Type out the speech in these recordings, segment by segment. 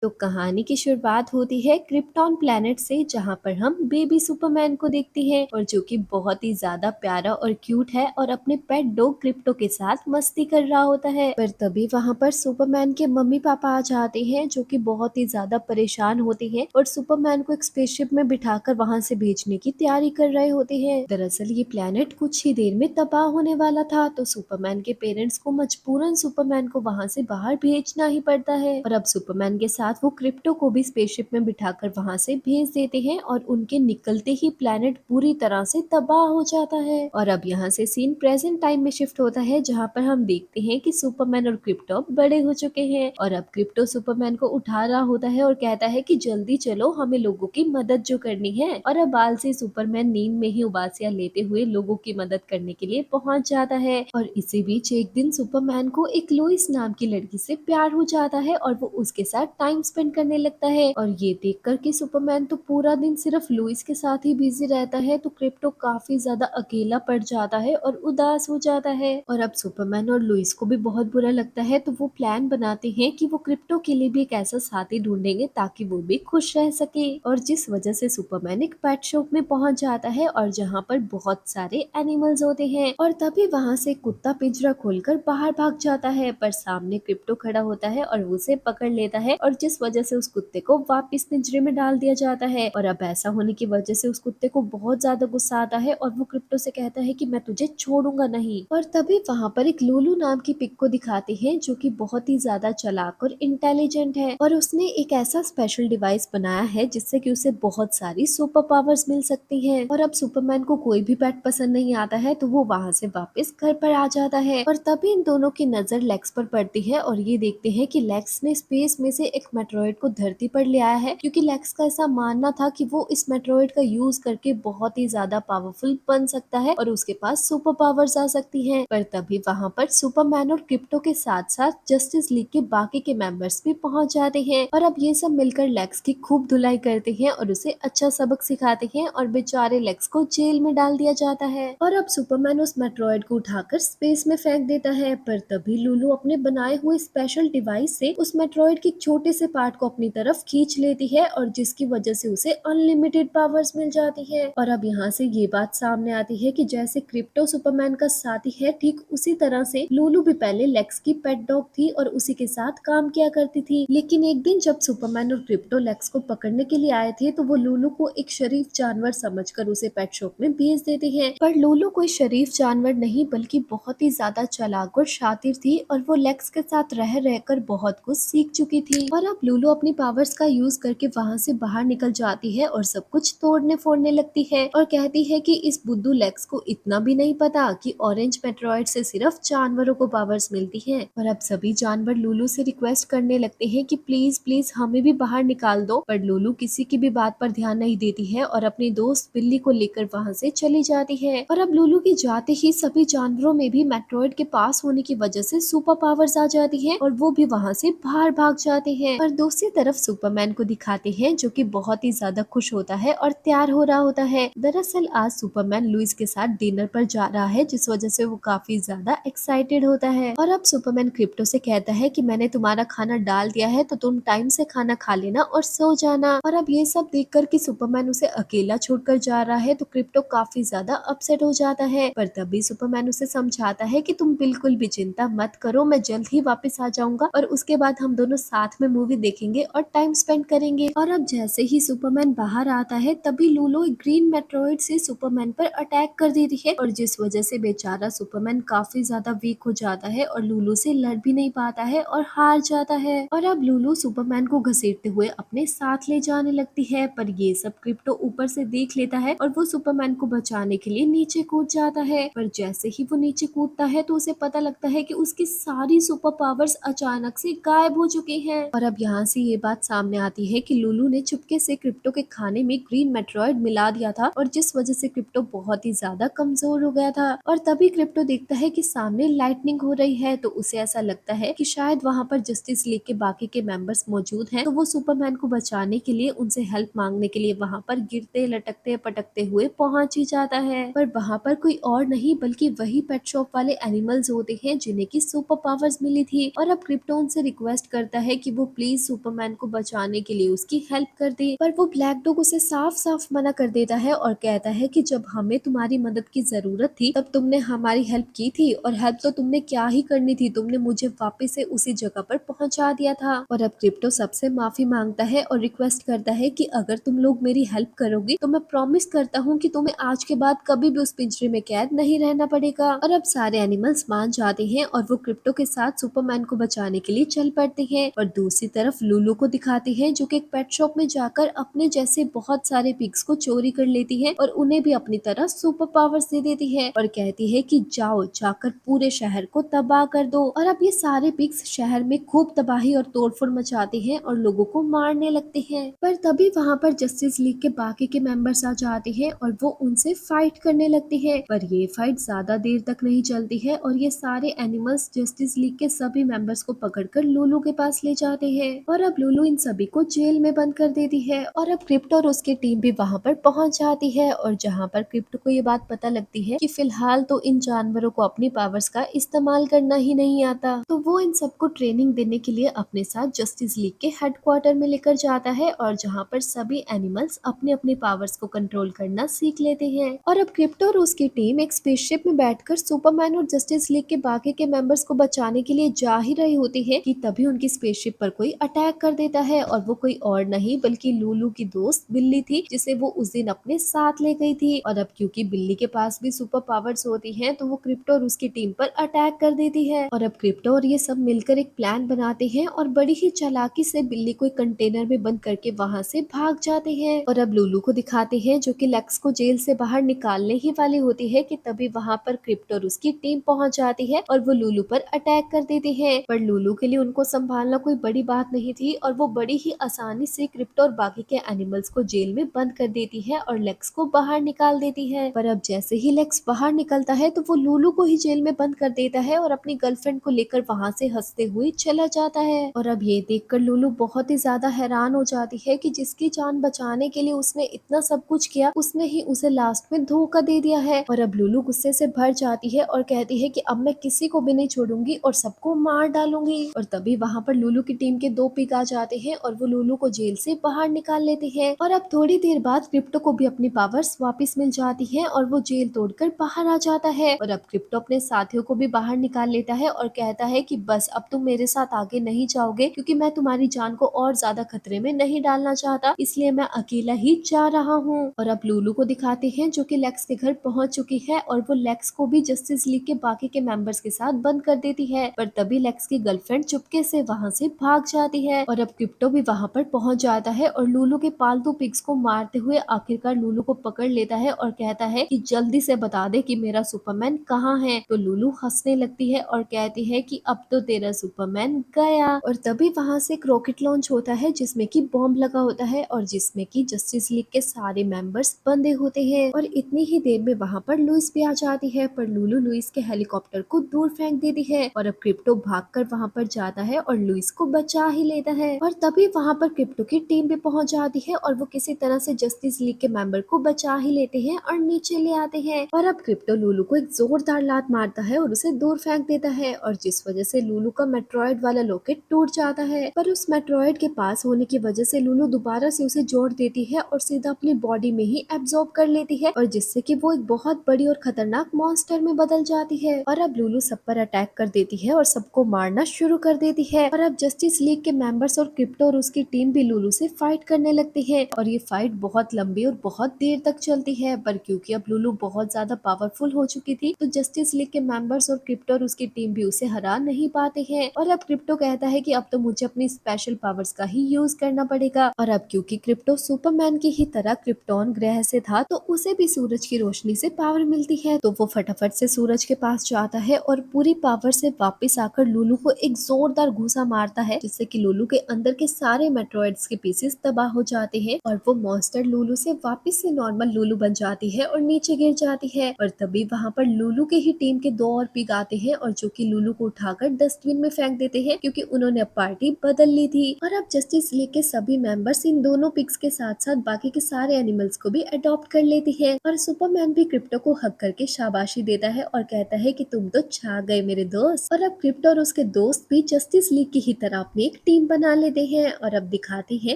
तो कहानी की शुरुआत होती है क्रिप्टॉन प्लैनेट से, जहाँ पर हम बेबी सुपरमैन को देखते हैं और जो कि बहुत ही ज्यादा प्यारा और क्यूट है और अपने पेट डॉग क्रिप्टो के साथ मस्ती कर रहा होता है। पर तभी वहाँ पर सुपरमैन के मम्मी पापा आ जाते हैं, जो कि बहुत ही ज्यादा परेशान होते हैं और सुपरमैन को एक स्पेसशिप में बिठाकर वहाँ से भेजने की तैयारी कर रहे होते हैं। दरअसल ये प्लैनेट कुछ ही देर में तबाह होने वाला था, तो सुपरमैन के पेरेंट्स को मजबूरन सुपरमैन को वहाँ से बाहर भेजना ही पड़ता है। और अब सुपरमैन के साथ वो क्रिप्टो को भी स्पेसशिप में बिठाकर वहां से भेज देते हैं और उनके निकलते ही प्लेनेट पूरी तरह से तबाह हो जाता है। और अब यहाँ से सीन प्रेजेंट टाइम में शिफ्ट होता है, जहाँ पर हम देखते हैं कि सुपरमैन और क्रिप्टो बड़े हो चुके हैं और अब क्रिप्टो सुपरमैन को उठा रहा होता है और कहता है कि जल्दी चलो, हमें लोगों की मदद जो करनी है। और अब आलसी सुपरमैन नींद में ही उबासियां लेते हुए लोगों की मदद करने के लिए पहुंच जाता है। और इसी बीच एक दिन सुपरमैन को एक लुइस नाम की लड़की से प्यार हो जाता है और वो उसके साथ टाइम स्पेंड करने लगता है। और ये देखकर कि सुपरमैन तो पूरा दिन सिर्फ लुइस के साथ ही बिजी रहता है, तो क्रिप्टो काफी ज्यादा अकेला पड़ जाता है और उदास हो जाता है। और अब सुपरमैन और लुइस को भी बहुत बुरा लगता है, तो वो प्लान बनाते हैं कि वो क्रिप्टो के लिए भी एक ऐसा साथी ढूंढेंगे ताकि वो भी खुश रह सके। और जिस वजह से सुपरमैन एक पेट शॉप में पहुंच जाता है और जहाँ पर बहुत सारे एनिमल्स होते हैं। और तभी वहाँ से कुत्ता पिंजरा खोलकर बाहर भाग जाता है, पर सामने क्रिप्टो खड़ा होता है और वो उसे पकड़ लेता है और जिस वजह से उस कुत्ते को वापस पिंजरे में डाल दिया जाता है। और अब ऐसा होने की वजह से उस कुत्ते को बहुत ज्यादा गुस्सा आता है और वो क्रिप्टो से कहता है कि मैं तुझे छोड़ूंगा नहीं। और तभी वहाँ पर एक लूलू नाम की पिग को दिखाते हैं, जो कि बहुत ही ज्यादा चालाक और इंटेलिजेंट है और उसने एक ऐसा स्पेशल डिवाइस बनाया है जिससे कि उसे बहुत सारी सुपर पावर्स मिल सकती हैं। और अब सुपरमैन को कोई भी पेट पसंद नहीं आता है, तो वो वहाँ से वापस घर पर आ जाता है। और तभी इन दोनों की नजर लेक्स पर पड़ती है और ये देखते हैं कि लेक्स ने स्पेस में से एक मेट्रॉइड को धरती पर ले आया है, क्योंकि लेक्स का ऐसा मानना था कि वो इस मेट्रॉइड का यूज करके बहुत ही ज्यादा पावरफुल बन सकता है और उसके पास सुपर पावर्स आ सकती हैं। पर तभी वहाँ पर सुपरमैन और क्रिप्टो के साथ साथ जस्टिस लीग के बाकी के मेंबर्स भी पहुंच जाते हैं और अब ये सब मिलकर लेक्स की खूब धुलाई करते हैं और उसे अच्छा सबक सिखाते हैं और बेचारे लेक्स को जेल में डाल दिया जाता है। और अब सुपरमैन उस मेट्रॉइड को उठाकर स्पेस में फेंक देता है, पर तभी लूलू अपने बनाए हुए स्पेशल डिवाइस से उस मेट्रॉइड के छोटे से पार्ट को अपनी तरफ खींच लेती है और जिसकी वजह से उसे अनलिमिटेड पावर्स मिल जाती है। और अब यहाँ से ये बात सामने आती है कि जैसे क्रिप्टो सुपरमैन का साथी है, ठीक उसी तरह से लूलू भी पहले लेक्स की पेट डॉग थी और उसी के साथ काम किया करती थी। लेकिन एक दिन जब सुपरमैन और क्रिप्टो लेक्स को पकड़ने के लिए आए थे, तो वो लूलू को एक शरीफ जानवर समझकर उसे पेट शॉप में भेज देते हैं। पर लूलू कोई शरीफ जानवर नहीं, बल्कि बहुत ही ज्यादा चालाक और शातिर थी और वो लेक्स के साथ रह रहकर बहुत कुछ सीख चुकी थी। और अब लूलू अपनी पावर्स का यूज करके वहाँ से बाहर निकल जाती है और सब कुछ तोड़ने फोड़ने लगती है और कहती है कि इस बुद्धू लेक्स को इतना भी नहीं पता कि ऑरेंज मेट्रॉइड से सिर्फ जानवरों को पावर्स मिलती है। और अब सभी जानवर लूलू से रिक्वेस्ट करने लगते हैं कि प्लीज प्लीज हमें भी बाहर निकाल दो, पर लूलू किसी की भी बात पर ध्यान नहीं देती है और अपनी दोस्त बिल्ली को लेकर वहाँ से चली जाती है। और अब लूलू के जाते ही सभी जानवरों में भी मेट्रॉइड के पास होने की वजह से सुपर पावर्स आ जाती हैं और वो भी वहाँ से बाहर भाग जाते हैं। और दूसरी तरफ सुपरमैन को दिखाते हैं, जो कि बहुत ही ज्यादा खुश होता है और तैयार हो रहा होता है। दरअसल आज सुपरमैन लुइस के साथ डिनर पर जा रहा है, जिस वजह से वो काफी ज्यादा एक्साइटेड होता है। और अब सुपरमैन क्रिप्टो से कहता है कि मैंने तुम्हारा खाना डाल दिया है, तो तुम टाइम से खाना खा लेना और सो जाना। और अब ये सब देखकर कि सुपरमैन उसे अकेला छोड़कर जा रहा है, तो क्रिप्टो काफी ज्यादा अपसेट हो जाता है। पर तभी सुपरमैन उसे समझाता है कि तुम बिल्कुल भी चिंता मत करो, मैं जल्द ही वापस आ जाऊंगा और उसके बाद हम दोनों साथ में मूवी देखेंगे और टाइम स्पेंड करेंगे। और अब जैसे ही सुपरमैन बाहर आता है, तभी लूलो एक ग्रीन मेट्रॉइड से सुपरमैन पर अटैक कर देती है और जिस वजह से बेचारा सुपरमैन काफी ज्यादा वीक हो जाता है और लूलो से लड़ भी नहीं पाता है और हार जाता है। और अब लूलो सुपरमैन को घसीटते हुए अपने साथ ले जाने लगती है, पर ये सब क्रिप्टो ऊपर से देख लेता है और वो सुपरमैन को बचाने के लिए नीचे कूद जाता है। पर जैसे ही वो नीचे कूदता है, तो उसे पता लगता है कि उसकी सारी सुपर पावर्स अचानक से गायब हो चुकी हैं। और अब यहाँ से ये बात सामने आती है कि लूलू ने चुपके से क्रिप्टो के खाने में ग्रीन मेट्रॉइड मिला दिया था और जिस वजह से क्रिप्टो बहुत ही ज्यादा कमजोर हो गया था। और तभी क्रिप्टो देखता है कि सामने लाइटनिंग हो रही है, तो उसे ऐसा लगता है कि शायद वहाँ पर जस्टिस लीग के बाकी के मेंबर्स मौजूद हैं, तो वो सुपरमैन को बचाने के लिए उनसे हेल्प मांगने के लिए वहाँ पर गिरते लटकते पटकते हुए पहुंच ही जाता है। पर वहाँ पर कोई और नहीं बल्कि वही पेट शॉप वाले एनिमल्स होते हैं जिन्हें की सुपर पावर्स मिली थी। और अब क्रिप्टो उनसे रिक्वेस्ट करता है कि वो प्लीज प्लीज सुपरमैन को बचाने के लिए उसकी हेल्प कर दे। पर वो ब्लैक डॉग उसे साफ साफ मना कर देता है और कहता है कि जब हमें तुम्हारी मदद की जरूरत थी तब तुमने हमारी हेल्प की थी, और हेल्प तो तुमने क्या ही करनी थी, तुमने मुझे वापस से उसी जगह पर पहुंचा दिया था। और अब क्रिप्टो सबसे माफी मांगता है और रिक्वेस्ट करता है कि अगर तुम लोग मेरी हेल्प करोगी तो मैं प्रॉमिस करता हूँ कि तुम्हें आज के बाद कभी भी उस पिंजरे में कैद नहीं रहना पड़ेगा। और अब सारे एनिमल्स मान जाते हैं और वो क्रिप्टो के साथ सुपरमैन को बचाने के लिए चल पड़ते हैं। और दूसरी तरफ लूलू को दिखाते हैं जो कि एक पेट शॉप में जाकर अपने जैसे बहुत सारे पिग्स को चोरी कर लेती है और उन्हें भी अपनी तरह सुपर पावर्स दे देती है और कहती है कि जाओ जाकर पूरे शहर को तबाह कर दो। और अब ये सारे पिग्स शहर में खूब तबाही और तोड़फोड़ मचाते हैं और लोगों को मारने लगते हैं। पर तभी वहाँ पर जस्टिस लीग के बाकी के मेंबर्स आ जाते हैं और वो उनसे फाइट करने लगते हैं। पर ये फाइट ज्यादा देर तक नहीं चलती है और ये सारे एनिमल्स जस्टिस लीग के सभी मेंबर्स को पकड़कर लूलू के पास ले जाते हैं। और अब लूलू इन सभी को जेल में बंद कर देती है। और अब क्रिप्टो और उसकी टीम भी वहाँ पर पहुंच जाती है और जहाँ पर क्रिप्टो को ये बात पता लगती है कि फिलहाल तो इन जानवरों को अपनी पावर्स का इस्तेमाल करना ही नहीं आता, तो वो इन सबको ट्रेनिंग देने के लिए अपने साथ जस्टिस लीग के हेडक्वार्टर में लेकर जाता है और जहाँ पर सभी एनिमल्स अपने अपने पावर्स को कंट्रोल करना सीख लेते हैं। और अब क्रिप्टो और उसकी टीम एक स्पेसशिप में बैठकर सुपरमैन और जस्टिस लीग के बाकी के मेंबर्स को बचाने के लिए जा ही रही होती है कि तभी उनकी स्पेसशिप पर कोई अटैक कर देता है और वो कोई और नहीं बल्कि लूलू की दोस्त बिल्ली थी जिसे वो उस दिन अपने साथ ले गई थी। और अब क्योंकि बिल्ली के पास भी सुपर पावर्स होती हैं तो वो क्रिप्टो और उसकी टीम पर अटैक कर देती है। और अब क्रिप्टो और ये सब मिलकर एक प्लान बनाते हैं और बड़ी ही चालाकी से बिल्ली को एक कंटेनर में बंद करके वहाँ से भाग जाते हैं। और अब लूलू को दिखाते हैं जो कि लेक्स को जेल से बाहर निकालने ही वाली होती है कि तभी वहाँ पर क्रिप्टो और उसकी टीम पहुंच जाती है और वो लूलू पर अटैक कर देती है। पर लूलू के लिए उनको संभालना कोई बड़ी बात नहीं थी और वो बड़ी ही आसानी से क्रिप्टो और बाकी के एनिमल्स को जेल में बंद कर देती है और लेक्स को बाहर निकाल देती है। पर अब जैसे ही लेक्स बाहर निकलता है तो वो लूलू को ही जेल में बंद कर देता है और अपनी गर्लफ्रेंड को लेकर वहाँ से हंसते हुए चला जाता है। और अब ये देखकर लूलू बहुत ही ज्यादा हैरान हो जाती है कि जिसकी जान बचाने के लिए उसने इतना सब कुछ किया उसने ही उसे लास्ट में धोखा दे दिया है। और अब लूलू गुस्से से भर जाती है और कहती है कि अब मैं किसी को भी नहीं छोड़ूंगी और सबको मार डालूंगी। और तभी वहाँ पर लूलू की टीम के 2 पिग आ जाते हैं और वो लूलू को जेल से बाहर निकाल लेते हैं। और अब थोड़ी देर बाद क्रिप्टो को भी अपनी पावर्स वापस मिल जाती है और वो जेल तोड़कर बाहर आ जाता है। और अब क्रिप्टो अपने साथियों को भी बाहर निकाल लेता है और कहता है कि बस अब तुम मेरे साथ आगे नहीं जाओगे क्योंकि मैं तुम्हारी जान को और ज्यादा खतरे में नहीं डालना चाहता, इसलिए मैं अकेला ही जा रहा हूँ। और अब लूलू को दिखाते हैं जो कि लेक्स के घर पहुंच चुकी है और वो लेक्स को भी जस्टिस लीग के बाकी के मेंबर्स के साथ बंद कर देती है। पर तभी लेक्स की गर्लफ्रेंड चुपके से वहाँ से भाग जाती है। और अब क्रिप्टो भी वहाँ पर पहुंच जाता है और लूलू के पालतू पिग्स को मारते हुए आखिरकार लूलू को पकड़ लेता है और कहता है कि जल्दी से बता दे कि मेरा सुपरमैन कहाँ है। तो लूलू हंसने लगती है और कहती है कि अब तो तेरा सुपरमैन गया। और तभी वहाँ से एक रॉकेट लॉन्च होता है जिसमें कि बॉम्ब लगा होता है और जिसमें कि जस्टिस लीग के सारे मेंबर्स बंधे होते हैं। और इतनी ही देर में वहाँ पर लुइस भी आ जाती है पर लूलू लुइस के हेलीकॉप्टर को दूर फेंक देती है। और अब क्रिप्टो भागकर वहाँ पर जाता है और लुइस को बचा ही लेता है। और तभी वहाँ पर क्रिप्टो की टीम भी पहुंच जाती है और वो किसी तरह से जस्टिस लीग के मेंबर को बचा ही लेते हैं और नीचे ले आते हैं। और अब क्रिप्टो लूलू को एक जोरदार लात मारता है और उसे दूर फेंक देता है और जिस वजह से लूलू का मेट्रॉयड वाला लॉकेट टूट जाता है। पर उस मेट्रॉयड के पास होने की वजह से लूलू दोबारा से उसे जोड़ देती है और सीधा अपनी बॉडी में ही एब्जॉर्ब कर लेती है और जिससे कि वो एक बहुत बड़ी और खतरनाक मॉन्स्टर में बदल जाती है। और अब लूलू सब पर अटैक कर देती है और सबको मारना शुरू कर देती है। और अब जस्टिस लीग के मेंबर्स और क्रिप्टो और उसकी टीम भी लूलू से फाइट करने लगती है और ये फाइट बहुत लंबी और बहुत देर तक चलती है। पर क्योंकि अब लूलू बहुत ज्यादा पावरफुल हो चुकी थी तो जस्टिस लीग के मेंबर्स और क्रिप्टो और उसकी टीम भी उसे हरा नहीं पाते हैं। और अब क्रिप्टो कहता है कि अब तो मुझे अपनी स्पेशल पावर्स का ही यूज करना पड़ेगा। और अब क्योंकि क्रिप्टो सुपरमैन की ही तरह क्रिप्टॉन ग्रह से था तो उसे भी सूरज की रोशनी से पावर मिलती है, तो वो फटाफट से सूरज के पास जाता है और पूरी पावर से वापस आकर लूलू को एक जोरदार घूसा मारता है जिससे कि लूलू के अंदर के सारे मेट्रॉइड्स के पीसेस तबाह हो जाते हैं और वो मॉन्स्टर लूलू से वापस से नॉर्मल लूलू बन जाती है और नीचे गिर जाती है। और तभी वहाँ पर लूलू के ही टीम के 2 और पिग आते हैं और जो कि लूलू को उठाकर डस्टबिन में फेंक देते हैं क्योंकि उन्होंने अब पार्टी बदल ली थी। और अब जस्टिस लीग के सभी मेंबर्स इन दोनों पिग्स के साथ साथ बाकी के सारे एनिमल्स को भी अडॉप्ट कर लेती है और सुपरमैन भी क्रिप्टो को हक करके शाबाशी देता है और कहता है कि तुम तो छा गए मेरे दोस्त। और अब क्रिप्टो और उसके दोस्त भी जस्टिस लीग की ही तरह अपनी एक टीम बना लेते हैं और अब दिखाते हैं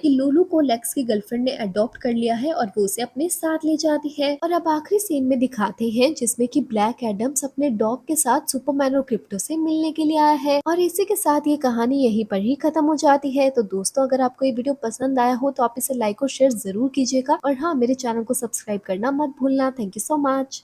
कि लूलू को लेक्स की गर्लफ्रेंड ने अडॉप्ट कर लिया है और वो उसे अपने साथ ले जाती है। और अब आखिरी सीन में दिखाते हैं जिसमें कि ब्लैक एडम्स अपने डॉग के साथ सुपरमैन और क्रिप्टो से मिलने के लिए आया है। और इसी के साथ ये कहानी यहीं पर ही खत्म हो जाती है। तो दोस्तों, अगर आपको ये वीडियो पसंद आया हो तो आप इसे लाइक और शेयर जरूर कीजिएगा और हाँ, मेरे चैनल को सब्सक्राइब करना मत भूलना। Thank you so much.